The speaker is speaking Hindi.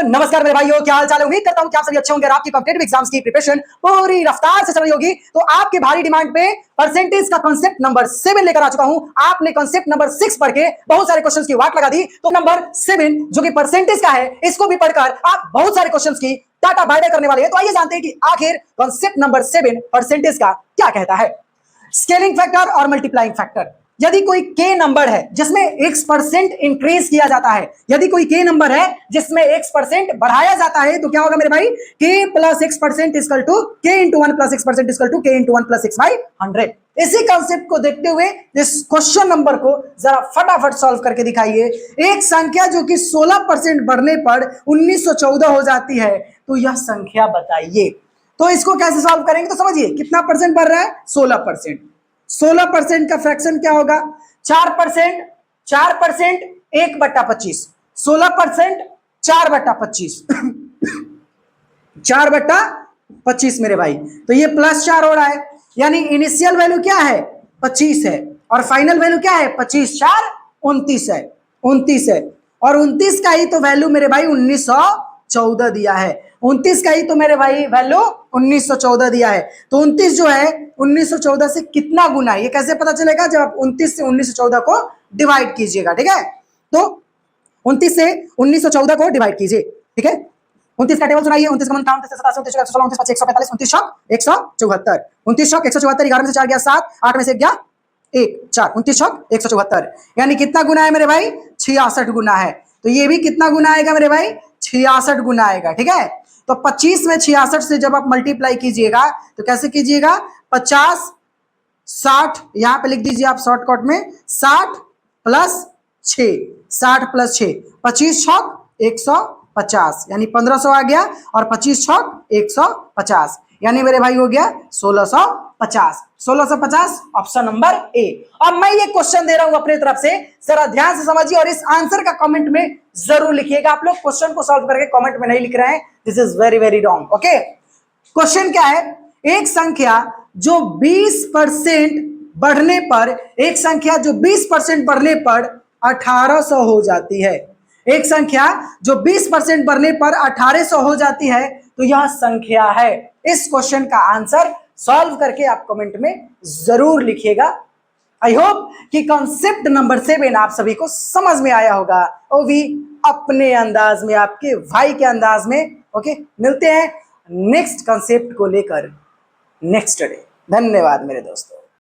नमस्कार मेरे भाइयों, क्या हाल चाल है। उम्मीद करता हूं कि आप सभी अच्छे होंगे और आपकी कॉम्पिटिटिव एग्जाम्स की प्रिपरेशन पूरी रफ्तार से चल रही होगी। तो आपके भारी डिमांड पे परसेंटेज का कांसेप्ट नंबर 7 लेकर आ चुका हूं। आपने कांसेप्ट नंबर 6 पढ़ के बहुत सारे क्वेश्चंस की वाट लगा दी, तो नंबर 7 जो कि परसेंटेज का है, इसको भी पढ़कर आप बहुत सारे क्वेश्चंस की टाटा बाय बाय करने वाले हैं। तो आइए जानते हैं कि आखिर कांसेप्ट नंबर 7 परसेंटेज का क्या कहता है। स्केलिंग फैक्टर और मल्टीप्लाइंग फैक्टर। यदि कोई के नंबर है जिसमें x% इंक्रीज किया जाता है, यदि कोई के नंबर है जिसमें x% बढ़ाया जाता है, तो क्या होगा मेरे भाई, k plus x% equal to k into 1 plus x% equal to k into 1 plus x by 100। इसी कॉन्सेप्ट को देखते हुए इस क्वेश्चन नंबर को जरा फटाफट सॉल्व करके दिखाइए। एक संख्या जो कि 16% बढ़ने पर 1914 हो जाती है, तो यह संख्या बताइए। तो इसको कैसे सॉल्व करेंगे, तो समझिए कितना परसेंट बढ़ रहा है, 16%। 16% का फ्रैक्शन क्या होगा, 4%। 4% 1/25, 16% 4/25 4/25 मेरे भाई। तो ये +4 हो रहा है, यानी इनिशियल वैल्यू क्या है, 25 है, और फाइनल वैल्यू क्या है, 25 4 29 है, 29 है। और 29 का ही तो वैल्यू मेरे भाई 1914 दिया है। 29 का ही तो मेरे भाई वैल्यू 1914 दिया है। तो 29 जो है 1914 से कितना गुना है, ये कैसे पता चलेगा, जब आप 29 से 1914 को डिवाइड कीजिएगा। ठीक है, तो 29 से 1914 को डिवाइड कीजिए। ठीक है, 29 का टेबल सुनाइए। 29 का मान 29 29 145 29 174 29 174 11 में से 4 गया 7, 8 में से गया 1 4, 29 174, यानी कितना गुना है मेरे भाई, 66 गुना है। तो ये भी कितना गुना आएगा मेरे भाई, 66 गुना आएगा। ठीक है, तो 25 में 66 से जब आप मल्टीप्लाई कीजिएगा तो कैसे कीजिएगा, 50 60 यहां पे लिख दीजिए आप शॉर्टकट में, 60 प्लस 6, 60 प्लस 6, 25 छक 150, यानी 1500 आ गया, और 25 छक 150, यानी मेरे भाई हो गया 1650। 1650 ऑप्शन नंबर ए। अब मैं ये क्वेश्चन दे रहा हूं अपने तरफ से, जरा ध्यान से समझिए और इस आंसर का कमेंट में जरूर लिखिएगा। आप लोग क्वेश्चन को सॉल्व करके कमेंट में नहीं लिख रहे हैं, this is very very wrong. Okay, question क्या है, एक संख्या जो 20% बढ़ने पर, एक संख्या जो 20% बढ़ने पर 1800 हो जाती है। एक संख्या जो 20% बढ़ने पर 1800 हो जाती है, तो यह संख्या है। इस क्वेश्चन का आंसर सॉल्व करके आप कमेंट में जरूर लिखिएगा। आई होप कि कॉन्सेप्ट नंबर 7 आप सभी को समझ में आया होगा, वो भी अपने अंदाज में, आपके भाई के अंदाज में। ओके, मिलते हैं नेक्स्ट कॉन्सेप्ट को लेकर नेक्स्ट डे। धन्यवाद मेरे दोस्तों।